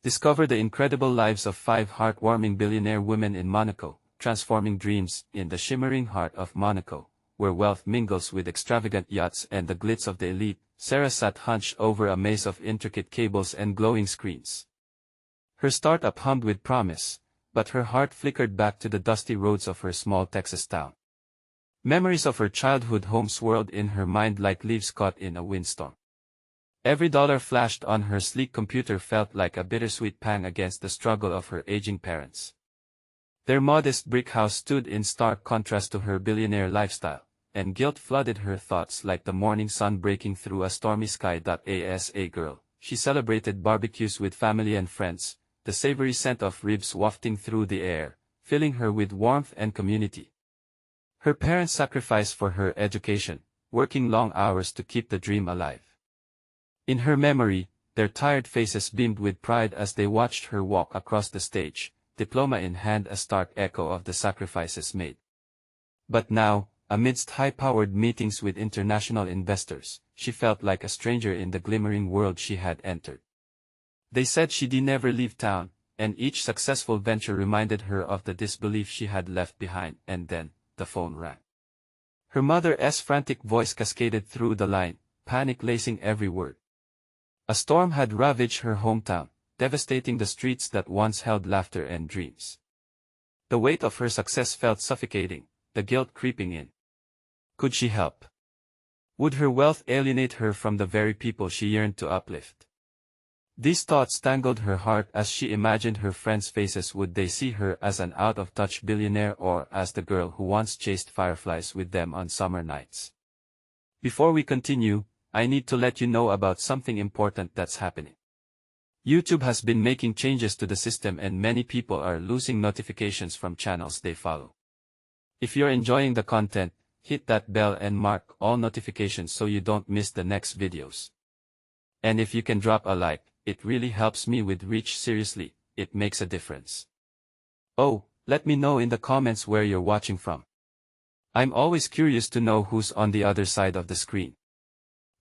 Discover the incredible lives of 5 heartwarming billionaire women in Monaco, transforming dreams in the shimmering heart of Monaco, where wealth mingles with extravagant yachts and the glitz of the elite. Sarah sat hunched over a maze of intricate cables and glowing screens. Her startup hummed with promise, but her heart flickered back to the dusty roads of her small Texas town. Memories of her childhood home swirled in her mind like leaves caught in a windstorm. Every dollar flashed on her sleek computer felt like a bittersweet pang against the struggle of her aging parents. Their modest brick house stood in stark contrast to her billionaire lifestyle, and guilt flooded her thoughts like the morning sun breaking through a stormy sky. As a girl, she celebrated barbecues with family and friends, the savory scent of ribs wafting through the air, filling her with warmth and community. Her parents sacrificed for her education, working long hours to keep the dream alive. In her memory, their tired faces beamed with pride as they watched her walk across the stage, diploma in hand, a stark echo of the sacrifices made. But now, amidst high-powered meetings with international investors, she felt like a stranger in the glimmering world she had entered. They said she'd never leave town, and each successful venture reminded her of the disbelief she had left behind. And then, the phone rang. Her mother's frantic voice cascaded through the line, panic lacing every word. A storm had ravaged her hometown, devastating the streets that once held laughter and dreams. The weight of her success felt suffocating, the guilt creeping in. Could she help? Would her wealth alienate her from the very people she yearned to uplift? These thoughts tangled her heart as she imagined her friends' faces. Would they see her as an out-of-touch billionaire or as the girl who once chased fireflies with them on summer nights? Before we continue, I need to let you know about something important that's happening. YouTube has been making changes to the system and many people are losing notifications from channels they follow. If you're enjoying the content, hit that bell and mark all notifications so you don't miss the next videos. And if you can drop a like, it really helps me with reach. Seriously, it makes a difference. Oh, let me know in the comments where you're watching from. I'm always curious to know who's on the other side of the screen.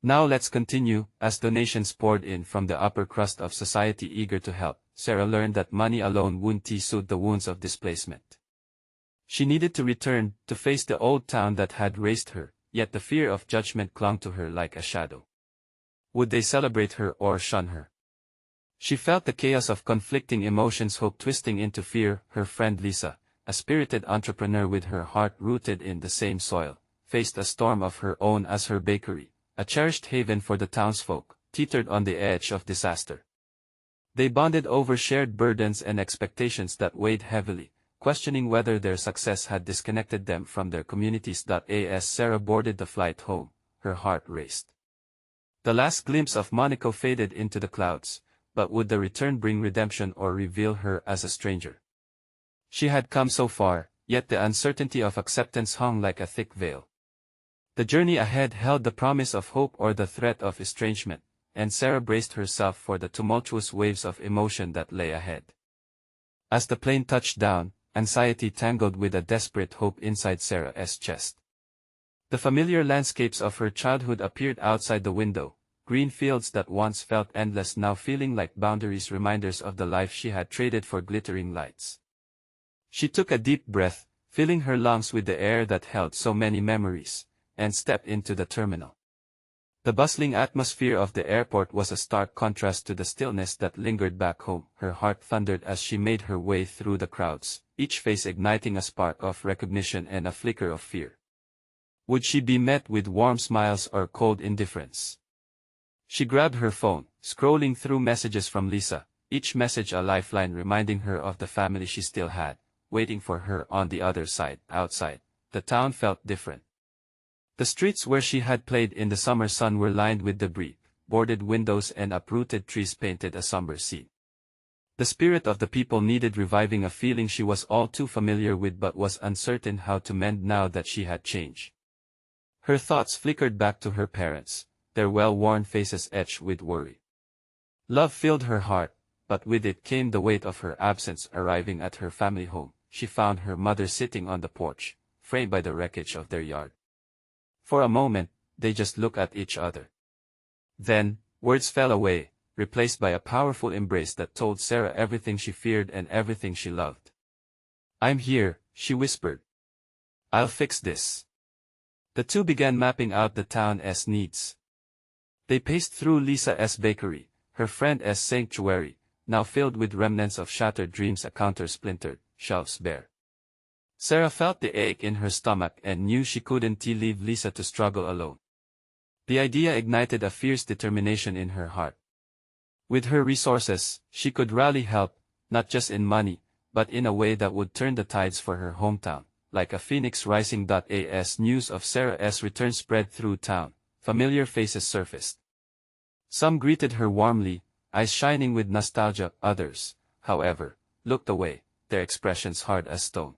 Now let's continue. As donations poured in from the upper crust of society eager to help, Sarah learned that money alone wouldn't soothe the wounds of displacement. She needed to return, to face the old town that had raised her, yet the fear of judgment clung to her like a shadow. Would they celebrate her or shun her? She felt the chaos of conflicting emotions, hope twisting into fear. Her friend Lisa, a spirited entrepreneur with her heart rooted in the same soil, faced a storm of her own as her bakery, a cherished haven for the townsfolk, teetered on the edge of disaster. They bonded over shared burdens and expectations that weighed heavily, questioning whether their success had disconnected them from their communities. As Sarah boarded the flight home, her heart raced. The last glimpse of Monaco faded into the clouds, but would the return bring redemption or reveal her as a stranger? She had come so far, yet the uncertainty of acceptance hung like a thick veil. The journey ahead held the promise of hope or the threat of estrangement, and Sarah braced herself for the tumultuous waves of emotion that lay ahead. As the plane touched down, anxiety tangled with a desperate hope inside Sarah's chest. The familiar landscapes of her childhood appeared outside the window, green fields that once felt endless now feeling like boundaries, reminders of the life she had traded for glittering lights. She took a deep breath, filling her lungs with the air that held so many memories, and stepped into the terminal. The bustling atmosphere of the airport was a stark contrast to the stillness that lingered back home. Her heart thundered as she made her way through the crowds, each face igniting a spark of recognition and a flicker of fear. Would she be met with warm smiles or cold indifference? She grabbed her phone, scrolling through messages from Lisa, each message a lifeline reminding her of the family she still had, waiting for her on the other side. Outside, the town felt different. The streets where she had played in the summer sun were lined with debris, boarded windows and uprooted trees painted a somber scene. The spirit of the people needed reviving, a feeling she was all too familiar with but was uncertain how to mend now that she had changed. Her thoughts flickered back to her parents, their well-worn faces etched with worry. Love filled her heart, but with it came the weight of her absence. Arriving at her family home, she found her mother sitting on the porch, framed by the wreckage of their yard. For a moment, they just looked at each other. Then, words fell away, replaced by a powerful embrace that told Sarah everything she feared and everything she loved. "I'm here," she whispered. "I'll fix this." The two began mapping out the town's needs. They paced through Lisa's bakery, her friend's sanctuary, now filled with remnants of shattered dreams, a counter splintered, shelves bare. Sarah felt the ache in her stomach and knew she couldn't leave Lisa to struggle alone. The idea ignited a fierce determination in her heart. With her resources, she could rally help, not just in money, but in a way that would turn the tides for her hometown. Like a phoenix rising. As news of Sarah's return spread through town, familiar faces surfaced. Some greeted her warmly, eyes shining with nostalgia. Others, however, looked away, their expressions hard as stone.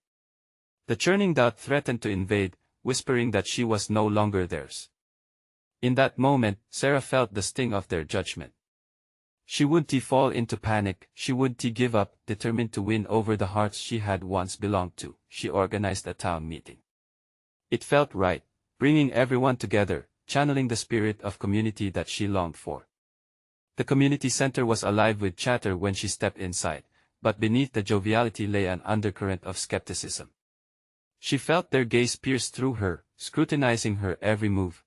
The churning doubt threatened to invade, whispering that she was no longer theirs. In that moment, Sarah felt the sting of their judgment. She wouldn't fall into panic, she wouldn't give up, determined to win over the hearts she had once belonged to. She organized a town meeting. It felt right, bringing everyone together, channeling the spirit of community that she longed for. The community center was alive with chatter when she stepped inside, but beneath the joviality lay an undercurrent of skepticism. She felt their gaze pierce through her, scrutinizing her every move.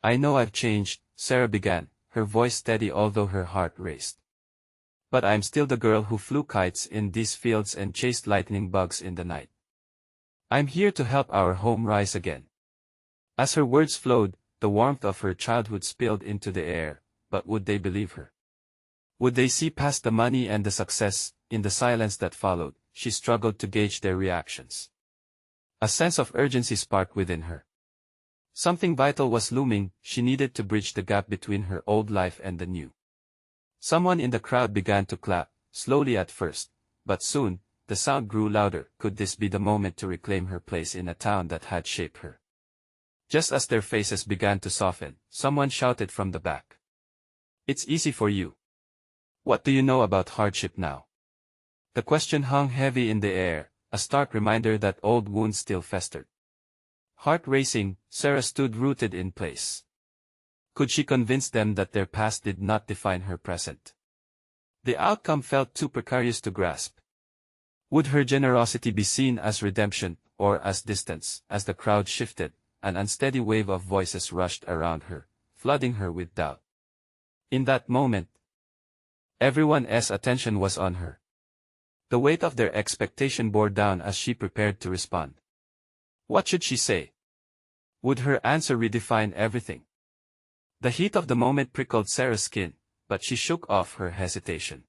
"I know I've changed," Sarah began, her voice steady although her heart raced. "But I'm still the girl who flew kites in these fields and chased lightning bugs in the night. I'm here to help our home rise again." As her words flowed, the warmth of her childhood spilled into the air, but would they believe her? Would they see past the money and the success? In the silence that followed, she struggled to gauge their reactions. A sense of urgency sparked within her. Something vital was looming, she needed to bridge the gap between her old life and the new. Someone in the crowd began to clap, slowly at first, but soon, the sound grew louder. Could this be the moment to reclaim her place in a town that had shaped her? Just as their faces began to soften, someone shouted from the back. "It's easy for you. What do you know about hardship now?" The question hung heavy in the air, a stark reminder that old wounds still festered. Heart racing, Sarah stood rooted in place. Could she convince them that their past did not define her present? The outcome felt too precarious to grasp. Would her generosity be seen as redemption, or as distance? As the crowd shifted, an unsteady wave of voices rushed around her, flooding her with doubt. In that moment, everyone's attention was on her. The weight of their expectation bore down as she prepared to respond. What should she say? Would her answer redefine everything? The heat of the moment prickled Sarah's skin, but she shook off her hesitation.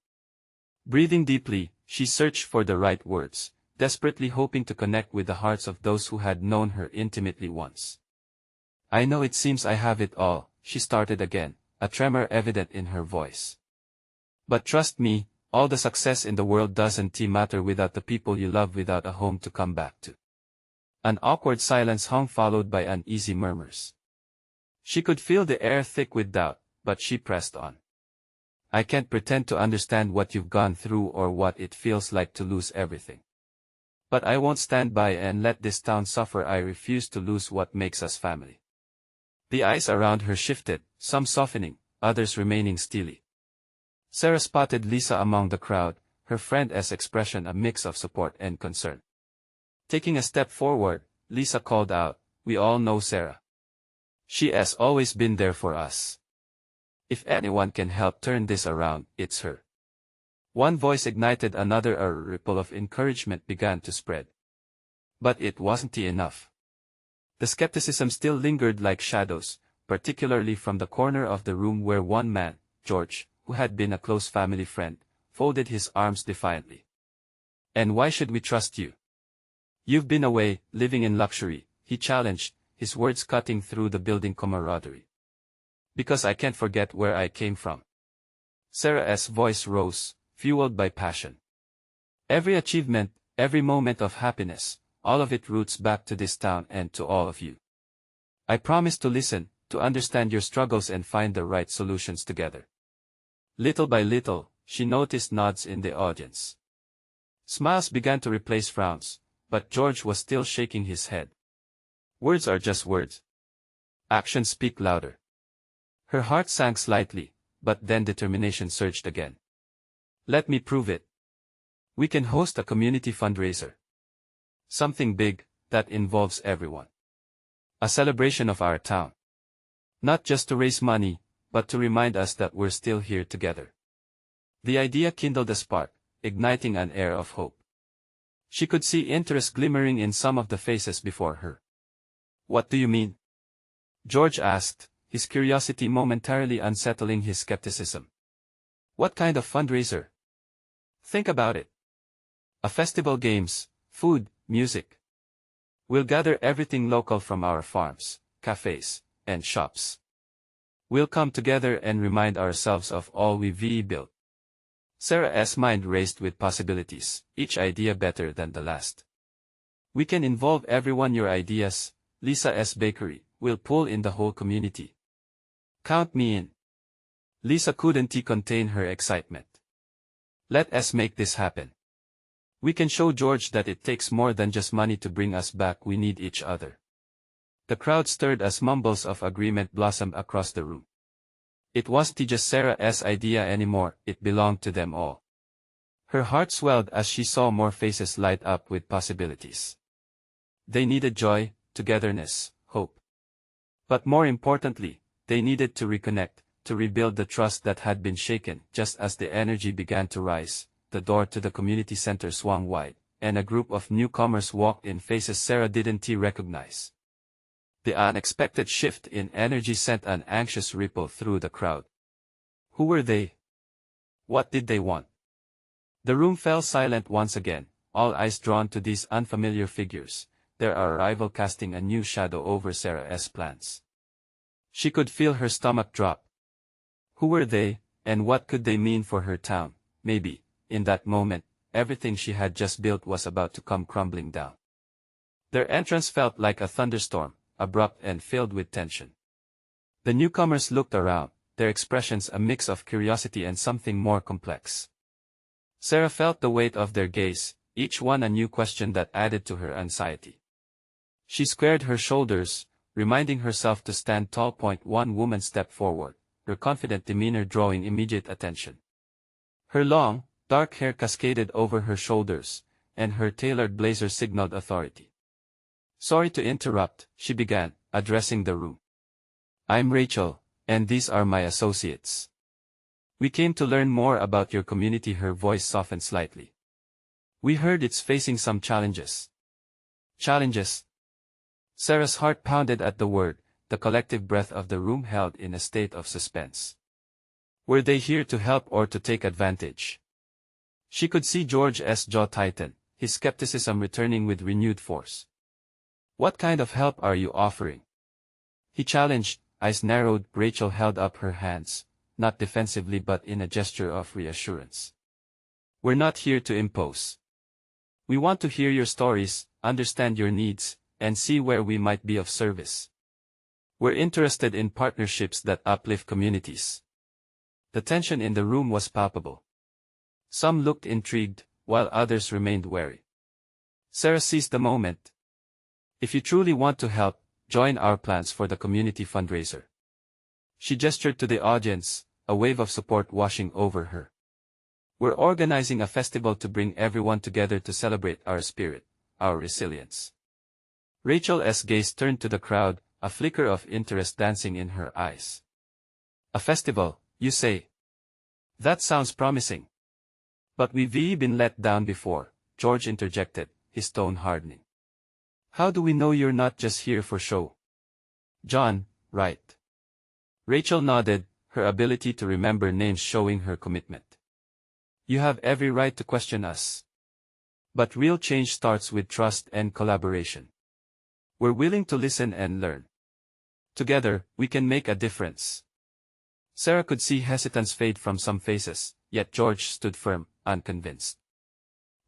Breathing deeply, she searched for the right words, desperately hoping to connect with the hearts of those who had known her intimately once. "I know it seems I have it all," she started again, a tremor evident in her voice. "But trust me, all the success in the world doesn't matter without the people you love, without a home to come back to." An awkward silence hung, followed by uneasy murmurs. She could feel the air thick with doubt, but she pressed on. "I can't pretend to understand what you've gone through or what it feels like to lose everything. But I won't stand by and let this town suffer. I refuse to lose what makes us family." The eyes around her shifted, some softening, others remaining steely. Sarah spotted Lisa among the crowd, her friend's expression a mix of support and concern. Taking a step forward, Lisa called out, "We all know Sarah. She has always been there for us. If anyone can help turn this around, it's her." One voice ignited another, a ripple of encouragement began to spread. But it wasn't enough. The skepticism still lingered like shadows, particularly from the corner of the room where one man, George, who had been a close family friend, folded his arms defiantly. "And why should we trust you? You've been away, living in luxury," he challenged, his words cutting through the building camaraderie. "Because I can't forget where I came from." Sarah's voice rose, fueled by passion. "Every achievement, every moment of happiness, all of it roots back to this town and to all of you. I promise to listen, to understand your struggles and find the right solutions together." Little by little, she noticed nods in the audience. Smiles began to replace frowns, but George was still shaking his head. "Words are just words. Actions speak louder." Her heart sank slightly, but then determination surged again. Let me prove it. We can host a community fundraiser. Something big, that involves everyone. A celebration of our town. Not just to raise money, but to remind us that we're still here together. The idea kindled a spark, igniting an air of hope. She could see interest glimmering in some of the faces before her. What do you mean? George asked, his curiosity momentarily unsettling his skepticism. What kind of fundraiser? Think about it. A festival, games, food, music. We'll gather everything local from our farms, cafes, and shops. We'll come together and remind ourselves of all we've built. Sarah's mind raced with possibilities, each idea better than the last. We can involve everyone. Your ideas, Lisa's bakery, will pull in the whole community. Count me in. Lisa couldn't contain her excitement. Let us make this happen. We can show George that it takes more than just money to bring us back. We need each other. The crowd stirred as mumbles of agreement blossomed across the room. It wasn't just Sarah's idea anymore, it belonged to them all. Her heart swelled as she saw more faces light up with possibilities. They needed joy, togetherness, hope. But more importantly, they needed to reconnect, to rebuild the trust that had been shaken. Just as the energy began to rise, the door to the community center swung wide, and a group of newcomers walked in, faces Sarah didn't recognize. The unexpected shift in energy sent an anxious ripple through the crowd. Who were they? What did they want? The room fell silent once again, all eyes drawn to these unfamiliar figures, their arrival casting a new shadow over Sarah's plans. She could feel her stomach drop. Who were they, and what could they mean for her town? Maybe, in that moment, everything she had just built was about to come crumbling down. Their entrance felt like a thunderstorm, abrupt and filled with tension. The newcomers looked around, their expressions a mix of curiosity and something more complex. Sarah felt the weight of their gaze, each one a new question that added to her anxiety. She squared her shoulders, reminding herself to stand tall. One woman stepped forward, her confident demeanor drawing immediate attention. Her long, dark hair cascaded over her shoulders, and her tailored blazer signaled authority. Sorry to interrupt, she began, addressing the room. I'm Rachel, and these are my associates. We came to learn more about your community. Her voice softened slightly. We heard it's facing some challenges. Challenges? Sarah's heart pounded at the word, the collective breath of the room held in a state of suspense. Were they here to help or to take advantage? She could see George's jaw tighten, his skepticism returning with renewed force. What kind of help are you offering? He challenged, eyes narrowed. Rachel held up her hands, not defensively but in a gesture of reassurance. We're not here to impose. We want to hear your stories, understand your needs, and see where we might be of service. We're interested in partnerships that uplift communities. The tension in the room was palpable. Some looked intrigued, while others remained wary. Sarah seized the moment. If you truly want to help, join our plans for the community fundraiser. She gestured to the audience, a wave of support washing over her. We're organizing a festival to bring everyone together to celebrate our spirit, our resilience. Rachel's gaze turned to the crowd, a flicker of interest dancing in her eyes. A festival, you say? That sounds promising. But we've been let down before, George interjected, his tone hardening. How do we know you're not just here for show? John, right? Rachel nodded, her ability to remember names showing her commitment. You have every right to question us. But real change starts with trust and collaboration. We're willing to listen and learn. Together, we can make a difference. Sarah could see hesitance fade from some faces, yet George stood firm, unconvinced.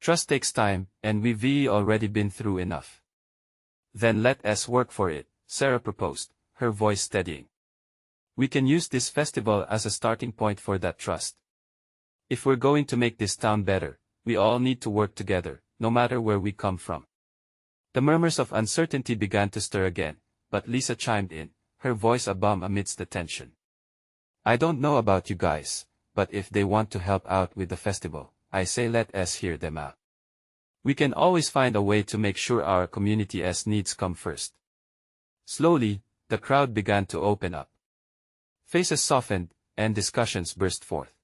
Trust takes time, and we've already been through enough. Then let us work for it, Sarah proposed, her voice steadying. We can use this festival as a starting point for that trust. If we're going to make this town better, we all need to work together, no matter where we come from. The murmurs of uncertainty began to stir again, but Lisa chimed in, her voice a balm amidst the tension. I don't know about you guys, but if they want to help out with the festival, I say let us hear them out. We can always find a way to make sure our community's needs come first. Slowly, the crowd began to open up. Faces softened, and discussions burst forth.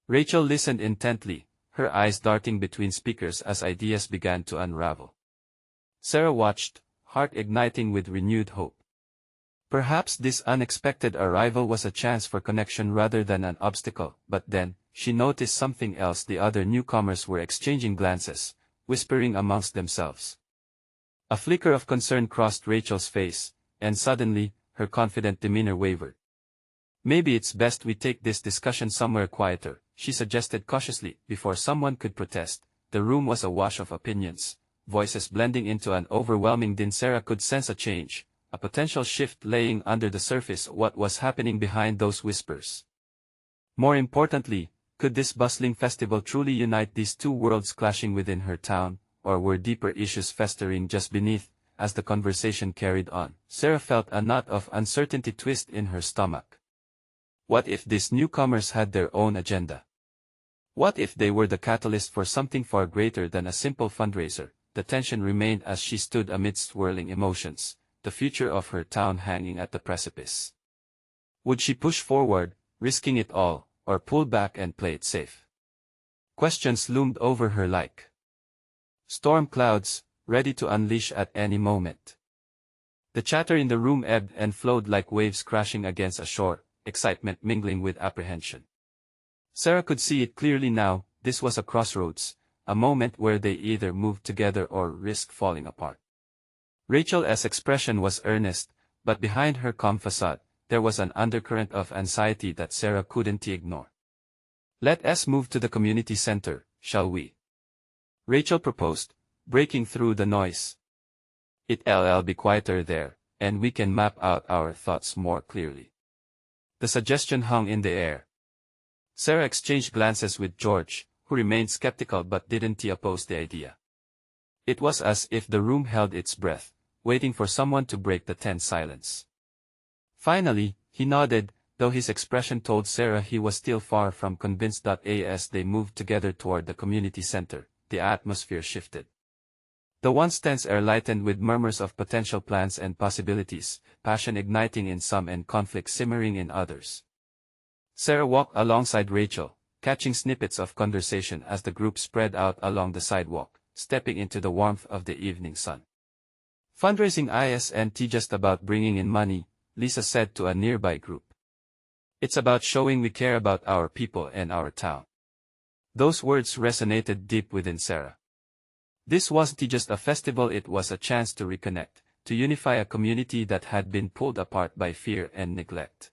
Rachel listened intently, her eyes darting between speakers as ideas began to unravel. Sarah watched, heart igniting with renewed hope. Perhaps this unexpected arrival was a chance for connection rather than an obstacle, but then, she noticed something else. The other newcomers were exchanging glances, whispering amongst themselves. A flicker of concern crossed Rachel's face, and suddenly, her confident demeanor wavered. Maybe it's best we take this discussion somewhere quieter, she suggested cautiously. Before someone could protest, the room was awash of opinions, voices blending into an overwhelming din. Sarah could sense a change, a potential shift laying under the surface. What was happening behind those whispers? More importantly, could this bustling festival truly unite these two worlds clashing within her town, or were deeper issues festering just beneath? As the conversation carried on, Sarah felt a knot of uncertainty twist in her stomach. What if these newcomers had their own agenda? What if they were the catalyst for something far greater than a simple fundraiser? The tension remained as she stood amidst swirling emotions, the future of her town hanging at the precipice. Would she push forward, risking it all, or pull back and play it safe? Questions loomed over her like storm clouds, ready to unleash at any moment. The chatter in the room ebbed and flowed like waves crashing against a shore, excitement mingling with apprehension. Sarah could see it clearly now. This was a crossroads, a moment where they either moved together or risked falling apart. Rachel's expression was earnest, but behind her calm facade, there was an undercurrent of anxiety that Sarah couldn't ignore. Let us move to the community center, shall we? Rachel proposed, breaking through the noise. It'll be quieter there, and we can map out our thoughts more clearly. The suggestion hung in the air. Sarah exchanged glances with George, who remained skeptical but didn't oppose the idea. It was as if the room held its breath, waiting for someone to break the tense silence. Finally, he nodded, though his expression told Sarah he was still far from convinced. As they moved together toward the community center, the atmosphere shifted. The once tense air lightened with murmurs of potential plans and possibilities, passion igniting in some and conflict simmering in others. Sarah walked alongside Rachel, catching snippets of conversation as the group spread out along the sidewalk, stepping into the warmth of the evening sun. Fundraising isn't just about bringing in money, Lisa said to a nearby group. It's about showing we care about our people and our town. Those words resonated deep within Sarah. This wasn't just a festival, it was a chance to reconnect, to unify a community that had been pulled apart by fear and neglect.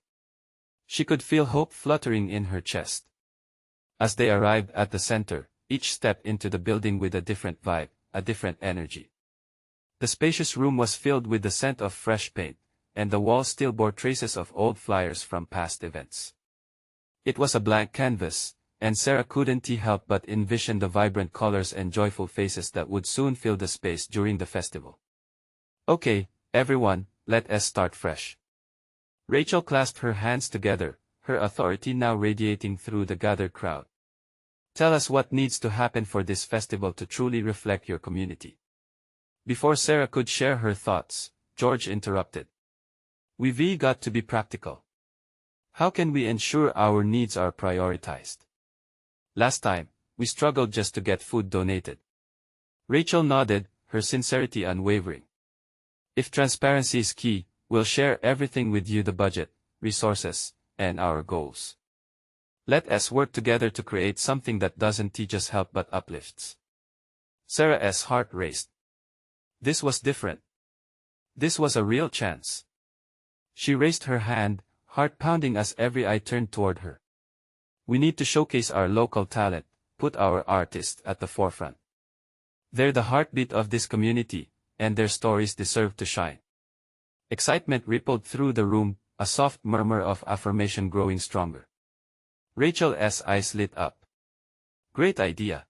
She could feel hope fluttering in her chest. As they arrived at the center, each stepped into the building with a different vibe, a different energy. The spacious room was filled with the scent of fresh paint, and the walls still bore traces of old flyers from past events. It was a blank canvas, and Sarah couldn't help but envision the vibrant colors and joyful faces that would soon fill the space during the festival. Okay, everyone, let us start fresh. Rachel clasped her hands together, her authority now radiating through the gathered crowd. Tell us what needs to happen for this festival to truly reflect your community. Before Sarah could share her thoughts, George interrupted. We've got to be practical. How can we ensure our needs are prioritized? Last time, we struggled just to get food donated. Rachel nodded, her sincerity unwavering. If transparency is key, we'll share everything with you: the budget, resources, and our goals. Let us work together to create something that doesn't just help but uplifts. Sarah's heart raced. This was different. This was a real chance. She raised her hand, heart pounding as every eye turned toward her. We need to showcase our local talent, put our artists at the forefront. They're the heartbeat of this community, and their stories deserve to shine. Excitement rippled through the room, a soft murmur of affirmation growing stronger. Rachel's eyes lit up. Great idea.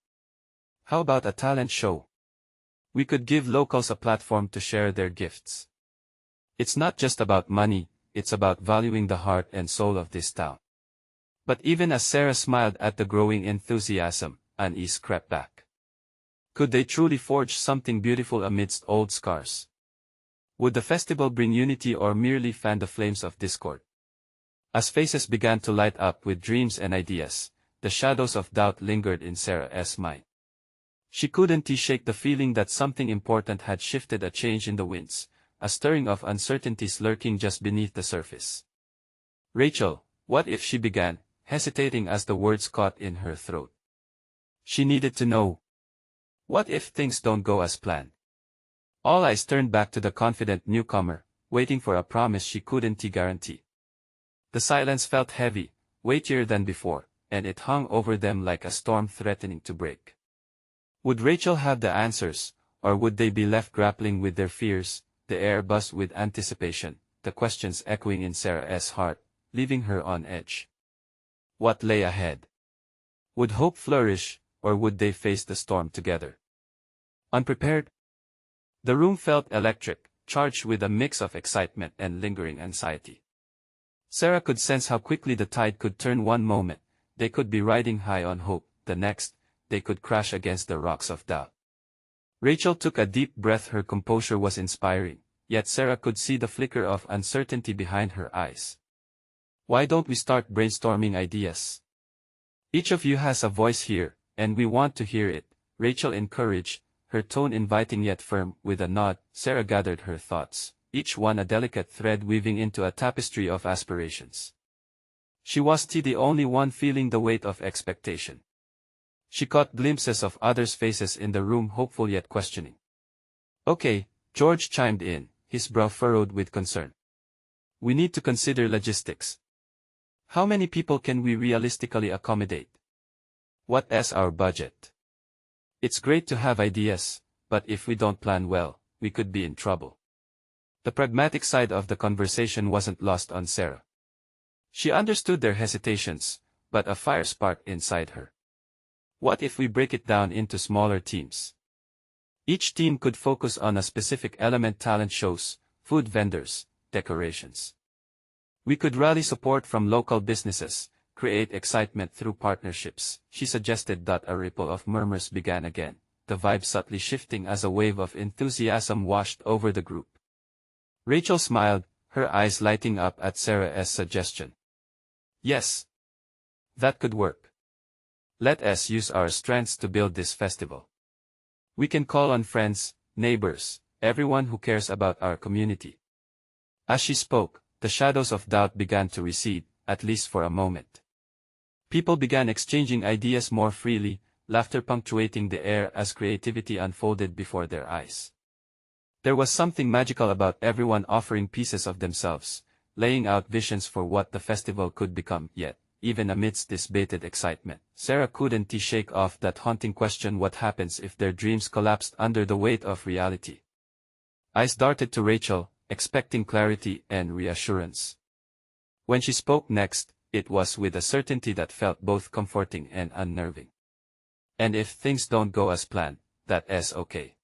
How about a talent show? We could give locals a platform to share their gifts. It's not just about money, it's about valuing the heart and soul of this town. But even as Sarah smiled at the growing enthusiasm, unease crept back. Could they truly forge something beautiful amidst old scars? Would the festival bring unity or merely fan the flames of discord? As faces began to light up with dreams and ideas, the shadows of doubt lingered in Sarah's mind. She couldn't shake the feeling that something important had shifted, a change in the winds, a stirring of uncertainties lurking just beneath the surface. Rachel, what if, she began, hesitating as the words caught in her throat. She needed to know. What if things don't go as planned? All eyes turned back to the confident newcomer, waiting for a promise she couldn't guarantee. The silence felt heavy, weightier than before, and it hung over them like a storm threatening to break. Would Rachel have the answers, or would they be left grappling with their fears? The air buzzed with anticipation, the questions echoing in Sarah's heart, leaving her on edge. What lay ahead? Would hope flourish, or would they face the storm together? Unprepared? The room felt electric, charged with a mix of excitement and lingering anxiety. Sarah could sense how quickly the tide could turn. One moment, they could be riding high on hope, the next, they could crash against the rocks of doubt. Rachel took a deep breath. Her composure was inspiring, yet Sarah could see the flicker of uncertainty behind her eyes. Why don't we start brainstorming ideas? Each of you has a voice here, and we want to hear it, Rachel encouraged, her tone inviting yet firm. With a nod, Sarah gathered her thoughts, each one a delicate thread weaving into a tapestry of aspirations. She was the only one feeling the weight of expectation. She caught glimpses of others' faces in the room, hopeful yet questioning. Okay, George chimed in, his brow furrowed with concern. We need to consider logistics. How many people can we realistically accommodate? What is our budget? It's great to have ideas, but if we don't plan well, we could be in trouble. The pragmatic side of the conversation wasn't lost on Sarah. She understood their hesitations, but a fire sparked inside her. What if we break it down into smaller teams? Each team could focus on a specific element: talent shows, food vendors, decorations. We could rally support from local businesses, create excitement through partnerships, she suggested. A ripple of murmurs began again, the vibe subtly shifting as a wave of enthusiasm washed over the group. Rachel smiled, her eyes lighting up at Sarah's suggestion. Yes. That could work. Let us use our strengths to build this festival. We can call on friends, neighbors, everyone who cares about our community. As she spoke, the shadows of doubt began to recede, at least for a moment. People began exchanging ideas more freely, laughter punctuating the air as creativity unfolded before their eyes. There was something magical about everyone offering pieces of themselves, laying out visions for what the festival could become. Yet, even amidst this bated excitement, Sarah couldn't shake off that haunting question: what happens if their dreams collapsed under the weight of reality? Eyes darted to Rachel, expecting clarity and reassurance. When she spoke next, it was with a certainty that felt both comforting and unnerving. And if things don't go as planned, that is okay.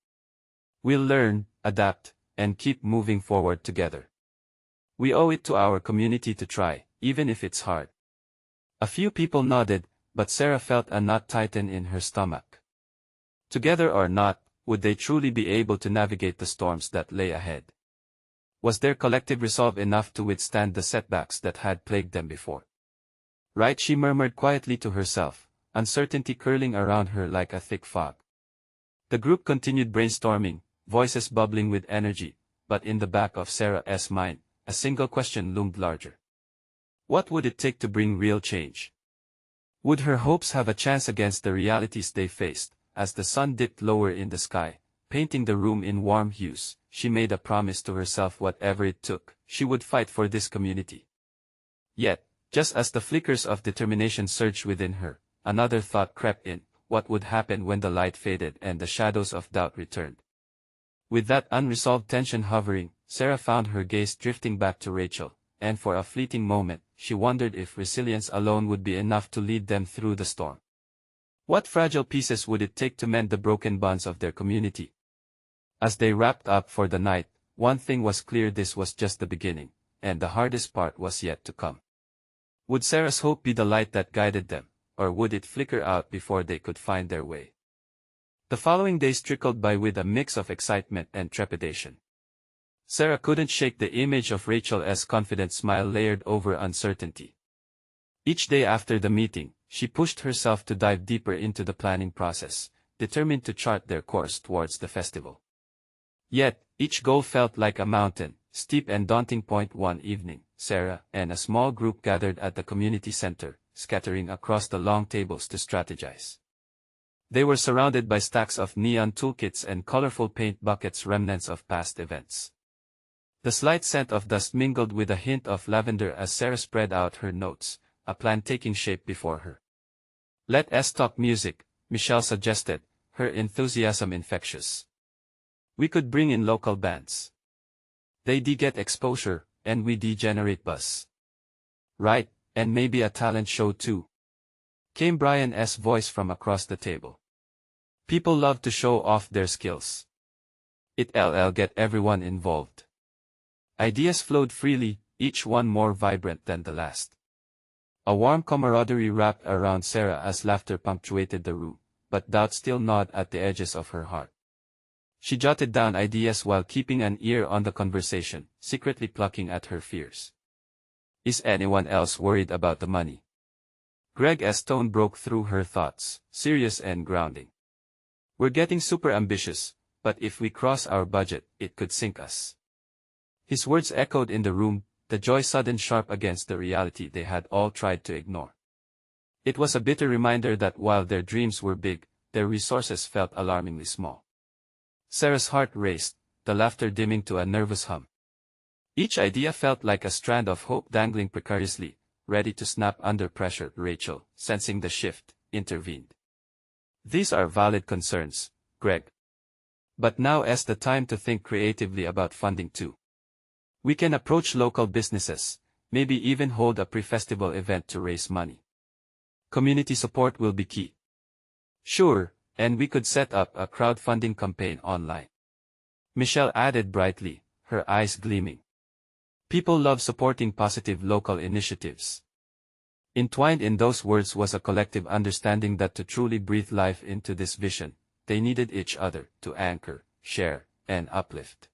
We'll learn, adapt, and keep moving forward together. We owe it to our community to try, even if it's hard. A few people nodded, but Sarah felt a knot tighten in her stomach. Together or not, would they truly be able to navigate the storms that lay ahead? Was their collective resolve enough to withstand the setbacks that had plagued them before? Right, she murmured quietly to herself, uncertainty curling around her like a thick fog. The group continued brainstorming, voices bubbling with energy, but in the back of Sarah's mind, a single question loomed larger. What would it take to bring real change? Would her hopes have a chance against the realities they faced? As the sun dipped lower in the sky, painting the room in warm hues, she made a promise to herself: whatever it took, she would fight for this community. Yet, just as the flickers of determination surged within her, another thought crept in: what would happen when the light faded and the shadows of doubt returned? With that unresolved tension hovering, Sarah found her gaze drifting back to Rachel, and for a fleeting moment, she wondered if resilience alone would be enough to lead them through the storm. What fragile pieces would it take to mend the broken bonds of their community? As they wrapped up for the night, one thing was clear: this was just the beginning, and the hardest part was yet to come. Would Sarah's hope be the light that guided them, or would it flicker out before they could find their way? The following days trickled by with a mix of excitement and trepidation. Sarah couldn't shake the image of Rachel's confident smile layered over uncertainty. Each day after the meeting, she pushed herself to dive deeper into the planning process, determined to chart their course towards the festival. Yet, each goal felt like a mountain, steep and daunting. One evening, Sarah and a small group gathered at the community center, scattering across the long tables to strategize. They were surrounded by stacks of neon toolkits and colorful paint buckets, remnants of past events. The slight scent of dust mingled with a hint of lavender as Sarah spread out her notes, a plan taking shape before her. "Let's talk music," Michelle suggested, her enthusiasm infectious. "We could bring in local bands. They get exposure, and we generate buzz." "Right, and maybe a talent show too," came Brian's voice from across the table. "People love to show off their skills. It'll get everyone involved." Ideas flowed freely, each one more vibrant than the last. A warm camaraderie wrapped around Sarah as laughter punctuated the room, but doubt still gnawed at the edges of her heart. She jotted down ideas while keeping an ear on the conversation, secretly plucking at her fears. "Is anyone else worried about the money?" Greg's tone broke through her thoughts, serious and grounding. "We're getting super ambitious, but if we cross our budget, it could sink us." His words echoed in the room, the joy sudden sharp against the reality they had all tried to ignore. It was a bitter reminder that while their dreams were big, their resources felt alarmingly small. Sarah's heart raced, the laughter dimming to a nervous hum. Each idea felt like a strand of hope dangling precariously, ready to snap under pressure. Rachel, sensing the shift, intervened. "These are valid concerns, Greg. But now is the time to think creatively about funding too. We can approach local businesses, maybe even hold a pre-festival event to raise money. Community support will be key." "Sure, and we could set up a crowdfunding campaign online," Michelle added brightly, her eyes gleaming. "People love supporting positive local initiatives." Entwined in those words was a collective understanding that to truly breathe life into this vision, they needed each other to anchor, share, and uplift.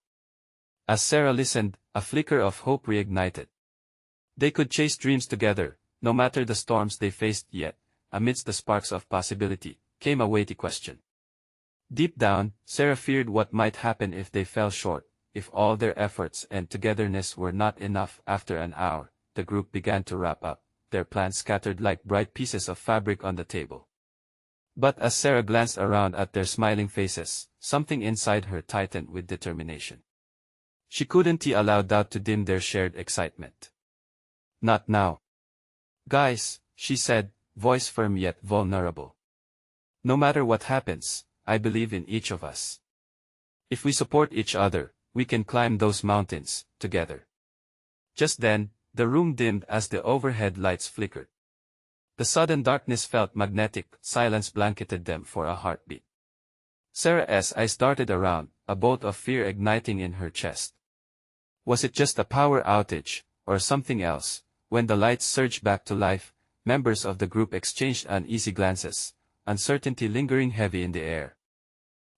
As Sarah listened, a flicker of hope reignited. They could chase dreams together, no matter the storms they faced. Yet, amidst the sparks of possibility, came a weighty question. Deep down, Sarah feared what might happen if they fell short, if all their efforts and togetherness were not enough. After an hour, the group began to wrap up, their plans scattered like bright pieces of fabric on the table. But as Sarah glanced around at their smiling faces, something inside her tightened with determination. She couldn't allow doubt to dim their shared excitement. "Not now. Guys," she said, voice firm yet vulnerable. "No matter what happens, I believe in each of us. If we support each other, we can climb those mountains, together." Just then, the room dimmed as the overhead lights flickered. The sudden darkness felt magnetic, silence blanketed them for a heartbeat. Sarah's eyes darted around, a bolt of fear igniting in her chest. Was it just a power outage, or something else? When the lights surged back to life, members of the group exchanged uneasy glances, uncertainty lingering heavy in the air.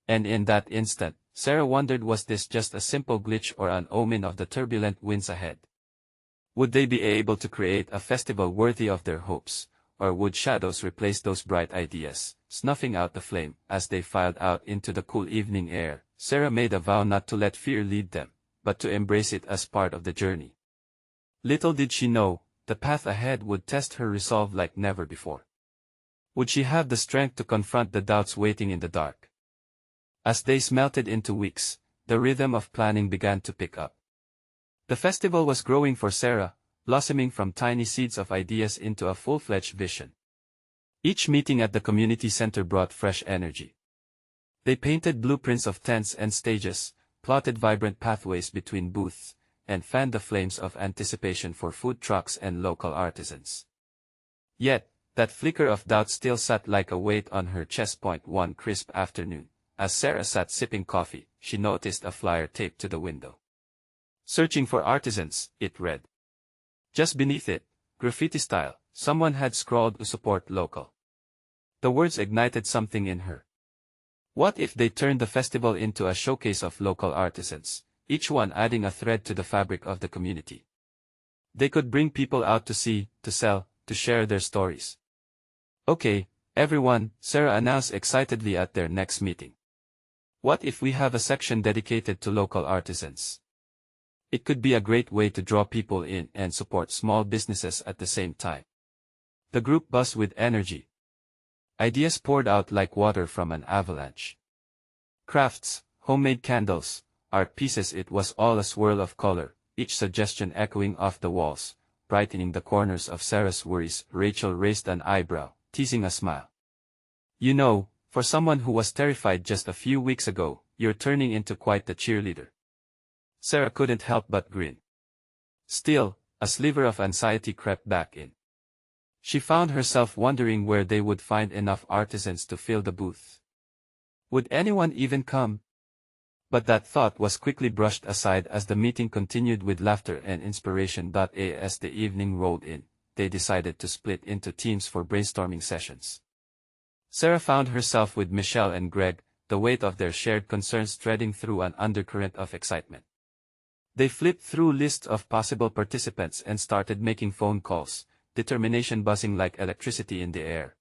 And in that instant, Sarah wondered, was this just a simple glitch or an omen of the turbulent winds ahead? Would they be able to create a festival worthy of their hopes, or would shadows replace those bright ideas, snuffing out the flame? As they filed out into the cool evening air, Sarah made a vow not to let fear lead them, but to embrace it as part of the journey. Little did she know, the path ahead would test her resolve like never before. Would she have the strength to confront the doubts waiting in the dark? As days melted into weeks, the rhythm of planning began to pick up. The festival was growing for Sarah, blossoming from tiny seeds of ideas into a full-fledged vision. Each meeting at the community center brought fresh energy. They painted blueprints of tents and stages, plotted vibrant pathways between booths, and fanned the flames of anticipation for food trucks and local artisans. Yet, that flicker of doubt still sat like a weight on her chest. One crisp afternoon, as Sarah sat sipping coffee, she noticed a flyer taped to the window. Searching for artisans, it read. Just beneath it, graffiti style, someone had scrawled to support local. The words ignited something in her. What if they turned the festival into a showcase of local artisans, each one adding a thread to the fabric of the community? They could bring people out to see, to sell, to share their stories. Okay, everyone, Sarah announced excitedly at their next meeting. What if we have a section dedicated to local artisans? It could be a great way to draw people in and support small businesses at the same time. The group buzzed with energy. Ideas poured out like water from an avalanche. Crafts, homemade candles, art pieces, it was all a swirl of color, each suggestion echoing off the walls, brightening the corners of Sarah's worries. Rachel raised an eyebrow, teasing a smile. You know, for someone who was terrified just a few weeks ago, you're turning into quite the cheerleader. Sarah couldn't help but grin. Still, a sliver of anxiety crept back in. She found herself wondering where they would find enough artisans to fill the booth. Would anyone even come? But that thought was quickly brushed aside as the meeting continued with laughter and inspiration. As the evening rolled in, they decided to split into teams for brainstorming sessions. Sarah found herself with Michelle and Greg, the weight of their shared concerns threading through an undercurrent of excitement. They flipped through lists of possible participants and started making phone calls, determination buzzing like electricity in the air.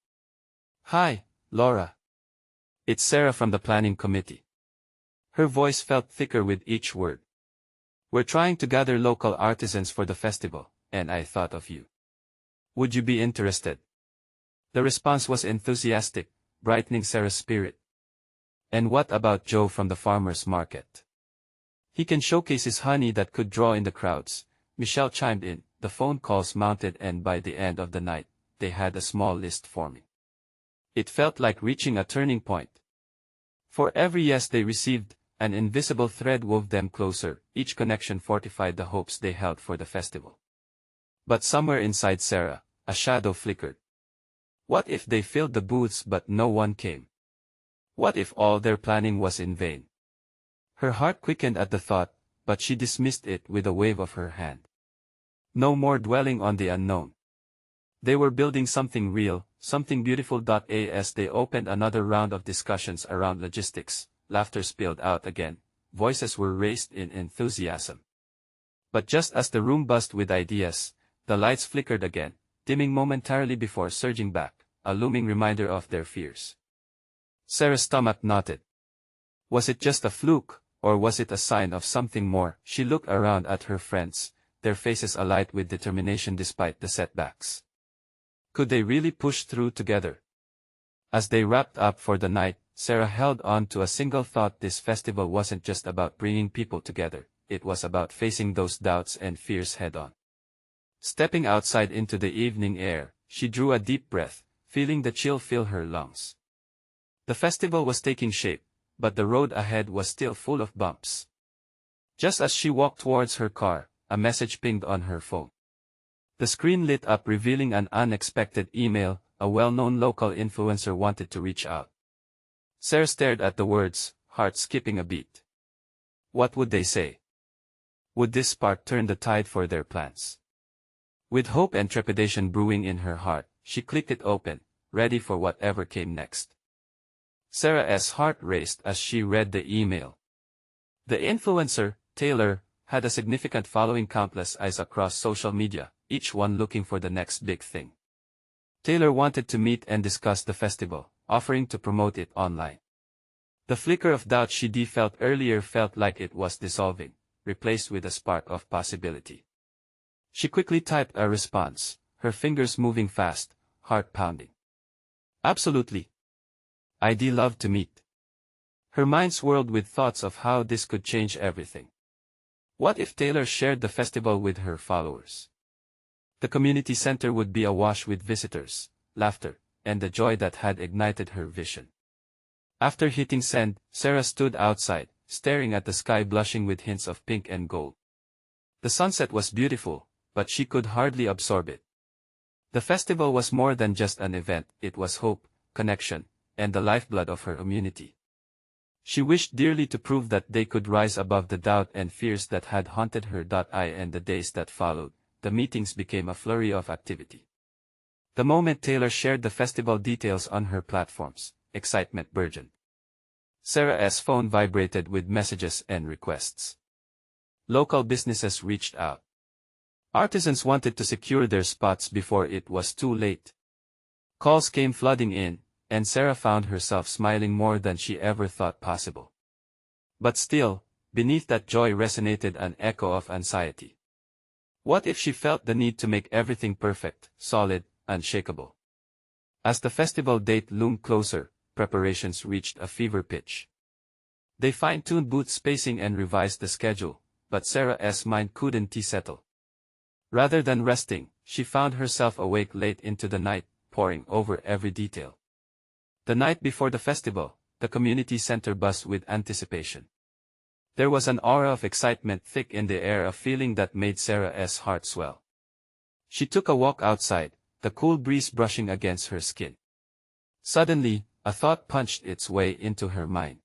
Hi, Laura. It's Sarah from the planning committee. Her voice felt thicker with each word. We're trying to gather local artisans for the festival, and I thought of you. Would you be interested? The response was enthusiastic, brightening Sarah's spirit. And what about Joe from the farmer's market? He can showcase his honey that could draw in the crowds. Michelle chimed in. The phone calls mounted, and by the end of the night, they had a small list forming. It felt like reaching a turning point. For every yes they received, an invisible thread wove them closer. Each connection fortified the hopes they held for the festival. But somewhere inside Sarah, a shadow flickered. What if they filled the booths but no one came? What if all their planning was in vain? Her heart quickened at the thought, but she dismissed it with a wave of her hand. No more dwelling on the unknown. They were building something real, something beautiful. As they opened another round of discussions around logistics, laughter spilled out again, voices were raised in enthusiasm. But just as the room buzzed with ideas, the lights flickered again, dimming momentarily before surging back, a looming reminder of their fears. Sarah's stomach knotted. Was it just a fluke, or was it a sign of something more? She looked around at her friends, their faces alight with determination despite the setbacks. Could they really push through together? As they wrapped up for the night, Sarah held on to a single thought: this festival wasn't just about bringing people together, it was about facing those doubts and fears head-on. Stepping outside into the evening air, she drew a deep breath, feeling the chill fill her lungs. The festival was taking shape, but the road ahead was still full of bumps. Just as she walked towards her car, a message pinged on her phone. The screen lit up, revealing an unexpected email. A well-known local influencer wanted to reach out. Sarah stared at the words, heart skipping a beat. What would they say? Would this spark turn the tide for their plans? With hope and trepidation brewing in her heart, she clicked it open, ready for whatever came next. Sarah's heart raced as she read the email. The influencer, Taylor, had a significant following, countless eyes across social media, each one looking for the next big thing. Taylor wanted to meet and discuss the festival, offering to promote it online. The flicker of doubt she'd felt earlier felt like it was dissolving, replaced with a spark of possibility. She quickly typed a response, her fingers moving fast, heart pounding. Absolutely. I'd love to meet. Her mind swirled with thoughts of how this could change everything. What if Taylor shared the festival with her followers? The community center would be awash with visitors, laughter, and the joy that had ignited her vision. After hitting send, Sarah stood outside, staring at the sky blushing with hints of pink and gold. The sunset was beautiful, but she could hardly absorb it. The festival was more than just an event, it was hope, connection, and the lifeblood of her community. She wished dearly to prove that they could rise above the doubt and fears that had haunted her. And the days that followed, the meetings became a flurry of activity. The moment Taylor shared the festival details on her platforms, excitement burgeoned. Sarah's phone vibrated with messages and requests. Local businesses reached out. Artisans wanted to secure their spots before it was too late. Calls came flooding in, and Sarah found herself smiling more than she ever thought possible. But still, beneath that joy resonated an echo of anxiety. What if she felt the need to make everything perfect, solid, unshakable? As the festival date loomed closer, preparations reached a fever pitch. They fine-tuned booth spacing and revised the schedule, but Sarah's mind couldn't settle. Rather than resting, she found herself awake late into the night, poring over every detail. The night before the festival, the community center buzzed with anticipation. There was an aura of excitement thick in the air, a feeling that made Sarah's heart swell. She took a walk outside, the cool breeze brushing against her skin. Suddenly, a thought punched its way into her mind.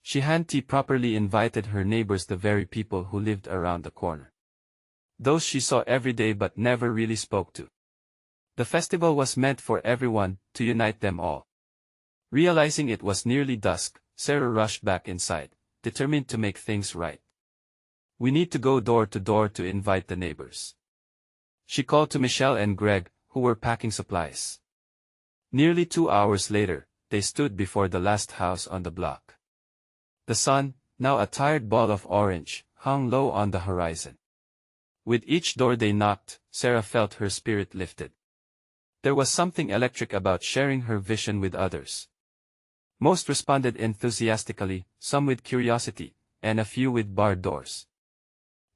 She hadn't properly invited her neighbors, the very people who lived around the corner. Those she saw every day but never really spoke to. The festival was meant for everyone, to unite them all. Realizing it was nearly dusk, Sarah rushed back inside, determined to make things right. We need to go door to door to invite the neighbors. She called to Michelle and Greg, who were packing supplies. Nearly 2 hours later, they stood before the last house on the block. The sun, now a tired ball of orange, hung low on the horizon. With each door they knocked, Sarah felt her spirit lifted. There was something electric about sharing her vision with others. Most responded enthusiastically, some with curiosity, and a few with barred doors.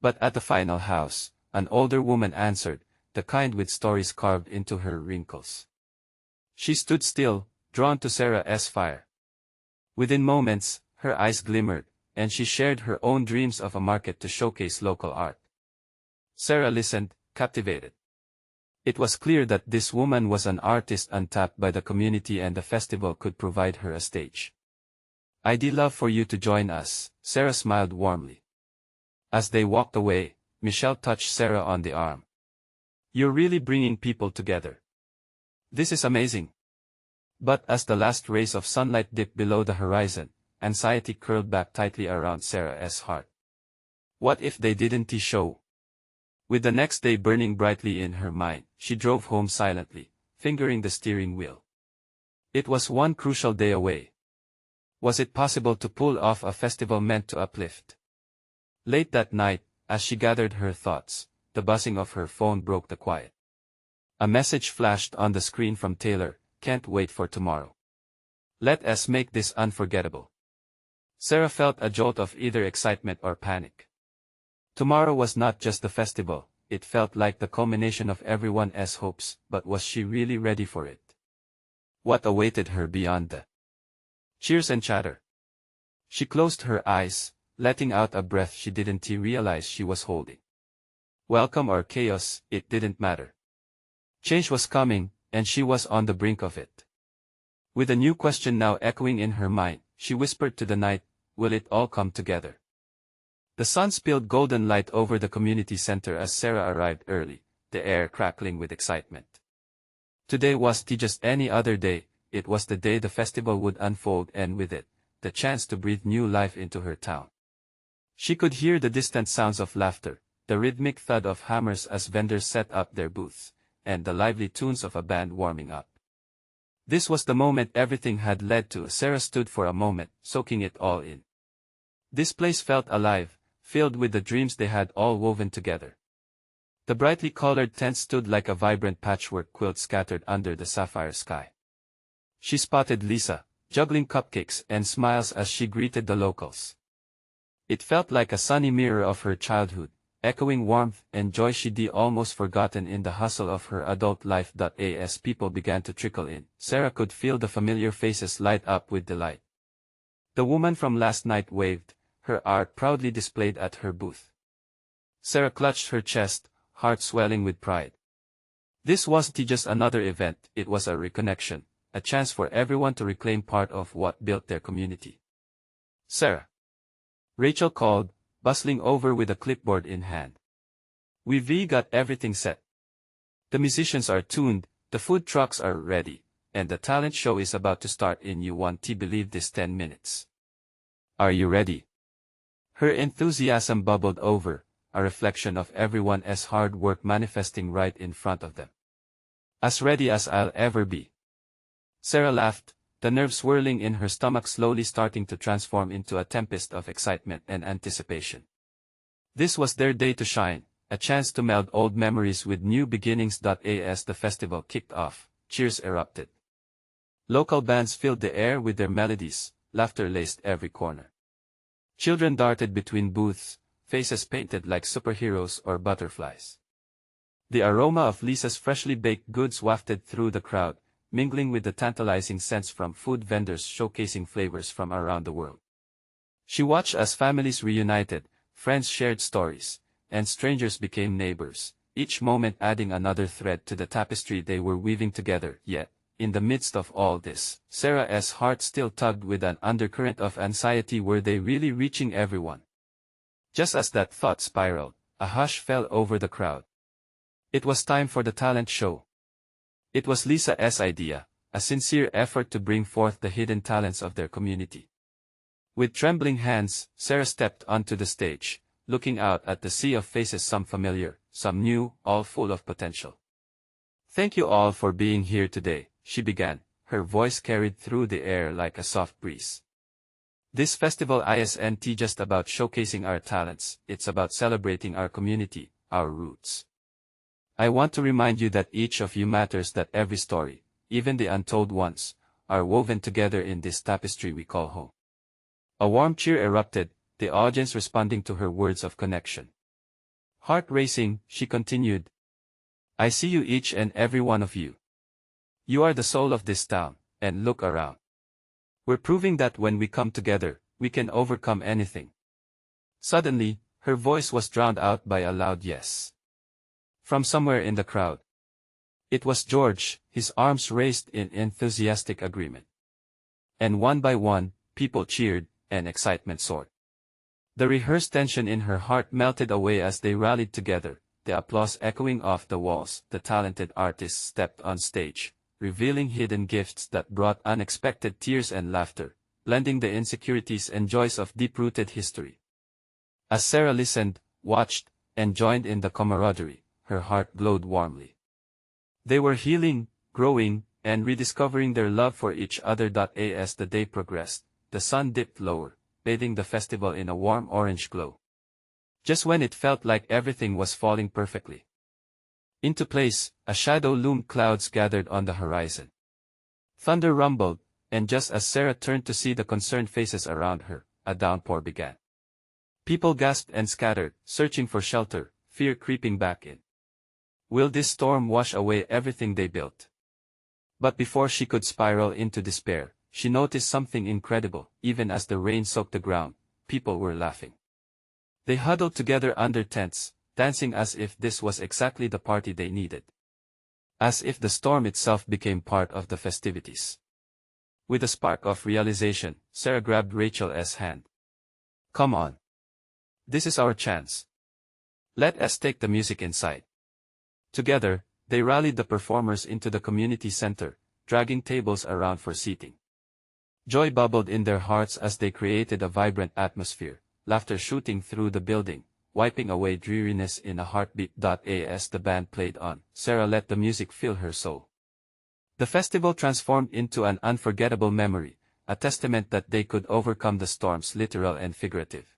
But at the final house, an older woman answered, the kind with stories carved into her wrinkles. She stood still, drawn to Sarah's fire. Within moments, her eyes glimmered, and she shared her own dreams of a market to showcase local art. Sarah listened, captivated. It was clear that this woman was an artist untapped by the community, and the festival could provide her a stage. "I'd love for you to join us," Sarah smiled warmly. As they walked away, Michelle touched Sarah on the arm. "You're really bringing people together. This is amazing." But as the last rays of sunlight dipped below the horizon, anxiety curled back tightly around Sarah's heart. What if they didn't show? With the next day burning brightly in her mind, she drove home silently, fingering the steering wheel. It was one crucial day away. Was it possible to pull off a festival meant to uplift? Late that night, as she gathered her thoughts, the buzzing of her phone broke the quiet. A message flashed on the screen from Taylor, "Can't wait for tomorrow. Let us make this unforgettable." Sarah felt a jolt of either excitement or panic. Tomorrow was not just the festival, it felt like the culmination of everyone's hopes, but was she really ready for it? What awaited her beyond the cheers and chatter? She closed her eyes, letting out a breath she didn't realize she was holding. Welcome or chaos, it didn't matter. Change was coming, and she was on the brink of it. With a new question now echoing in her mind, she whispered to the night, "Will it all come together?" The sun spilled golden light over the community center as Sarah arrived early, the air crackling with excitement. Today wasn't just any other day, it was the day the festival would unfold, and with it, the chance to breathe new life into her town. She could hear the distant sounds of laughter, the rhythmic thud of hammers as vendors set up their booths, and the lively tunes of a band warming up. This was the moment everything had led to. Sarah stood for a moment, soaking it all in. This place felt alive, filled with the dreams they had all woven together. The brightly colored tents stood like a vibrant patchwork quilt scattered under the sapphire sky. She spotted Lisa, juggling cupcakes and smiles as she greeted the locals. It felt like a sunny mirror of her childhood, echoing warmth and joy she'd almost forgotten in the hustle of her adult life. As people began to trickle in, Sarah could feel the familiar faces light up with delight. The woman from last night waved, her art proudly displayed at her booth. Sarah clutched her chest, heart swelling with pride. This wasn't just another event, it was a reconnection, a chance for everyone to reclaim part of what built their community. Sarah. Rachel called, bustling over with a clipboard in hand. We've got everything set. The musicians are tuned, the food trucks are ready, and the talent show is about to start in you won't believe this 10 minutes. Are you ready? Her enthusiasm bubbled over, a reflection of everyone's hard work manifesting right in front of them. As ready as I'll ever be. Sarah laughed, the nerves swirling in her stomach slowly starting to transform into a tempest of excitement and anticipation. This was their day to shine, a chance to meld old memories with new beginnings. As the festival kicked off, cheers erupted. Local bands filled the air with their melodies, laughter laced every corner. Children darted between booths, faces painted like superheroes or butterflies. The aroma of Lisa's freshly baked goods wafted through the crowd, mingling with the tantalizing scents from food vendors showcasing flavors from around the world. She watched as families reunited, friends shared stories, and strangers became neighbors, each moment adding another thread to the tapestry they were weaving together. Yet, in the midst of all this, Sarah's heart still tugged with an undercurrent of anxiety. Were they really reaching everyone? Just as that thought spiraled, a hush fell over the crowd. It was time for the talent show. It was Lisa's idea, a sincere effort to bring forth the hidden talents of their community. With trembling hands, Sarah stepped onto the stage, looking out at the sea of faces, some familiar, some new, all full of potential. Thank you all for being here today, she began, her voice carried through the air like a soft breeze. This festival isn't just about showcasing our talents, it's about celebrating our community, our roots. I want to remind you that each of you matters, that every story, even the untold ones, are woven together in this tapestry we call home. A warm cheer erupted, the audience responding to her words of connection. Heart racing, she continued. I see you, each and every one of you. You are the soul of this town, and look around. We're proving that when we come together, we can overcome anything. Suddenly, her voice was drowned out by a loud yes. From somewhere in the crowd. It was George, his arms raised in enthusiastic agreement. And one by one, people cheered, and excitement soared. The rehearsed tension in her heart melted away as they rallied together, the applause echoing off the walls. The talented artists stepped on stage, revealing hidden gifts that brought unexpected tears and laughter, blending the insecurities and joys of deep-rooted history. As Sarah listened, watched, and joined in the camaraderie, her heart glowed warmly. They were healing, growing, and rediscovering their love for each other. As the day progressed, the sun dipped lower, bathing the festival in a warm orange glow. Just when it felt like everything was falling perfectly into place, a shadow loomed. Clouds gathered on the horizon. Thunder rumbled, and just as Sarah turned to see the concerned faces around her, a downpour began. People gasped and scattered, searching for shelter, fear creeping back in. Will this storm wash away everything they built? But before she could spiral into despair, she noticed something incredible. Even as the rain soaked the ground, people were laughing. They huddled together under tents, dancing as if this was exactly the party they needed. As if the storm itself became part of the festivities. With a spark of realization, Sarah grabbed Rachel's hand. Come on. This is our chance. Let us take the music inside. Together, they rallied the performers into the community center, dragging tables around for seating. Joy bubbled in their hearts as they created a vibrant atmosphere, laughter shooting through the building, wiping away dreariness in a heartbeat. As the band played on, Sarah let the music fill her soul. The festival transformed into an unforgettable memory, a testament that they could overcome the storms, literal and figurative.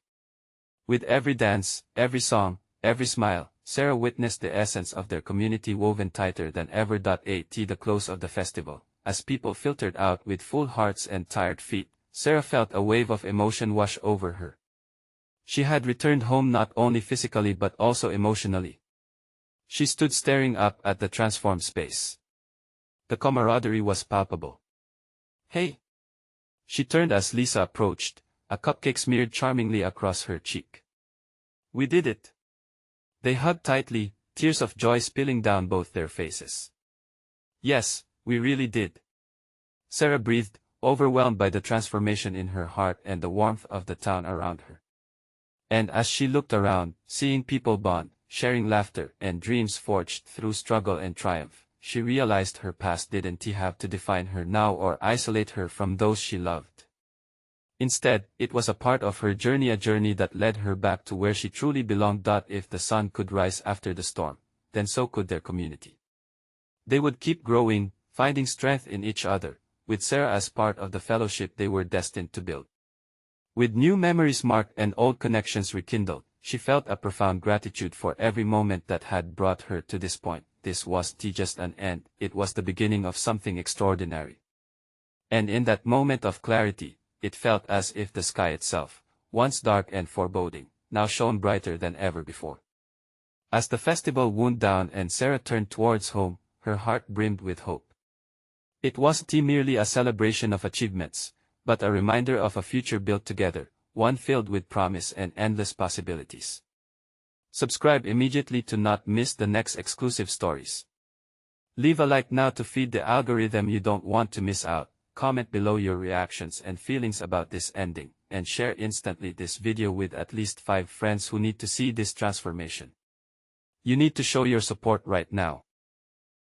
With every dance, every song, every smile, Sarah witnessed the essence of their community woven tighter than ever. At the close of the festival, as people filtered out with full hearts and tired feet, Sarah felt a wave of emotion wash over her. She had returned home not only physically but also emotionally. She stood staring up at the transformed space. The camaraderie was palpable. Hey! She turned as Lisa approached, a cupcake smeared charmingly across her cheek. We did it! They hugged tightly, tears of joy spilling down both their faces. Yes, we really did. Sarah breathed, overwhelmed by the transformation in her heart and the warmth of the town around her. And as she looked around, seeing people bond, sharing laughter and dreams forged through struggle and triumph, she realized her past didn't have to define her now or isolate her from those she loved. Instead, it was a part of her journey, a journey that led her back to where she truly belonged. If the sun could rise after the storm, then so could their community. They would keep growing, finding strength in each other, with Sarah as part of the fellowship they were destined to build. With new memories marked and old connections rekindled, she felt a profound gratitude for every moment that had brought her to this point. This wasn't just an end, it was the beginning of something extraordinary. And in that moment of clarity, it felt as if the sky itself, once dark and foreboding, now shone brighter than ever before. As the festival wound down and Sarah turned towards home, her heart brimmed with hope. It wasn't merely a celebration of achievements, but a reminder of a future built together, one filled with promise and endless possibilities. Subscribe immediately to not miss the next exclusive stories. Leave a like now to feed the algorithm. You don't want to miss out. Comment below your reactions and feelings about this ending, and share instantly this video with at least 5 friends who need to see this transformation. You need to show your support right now.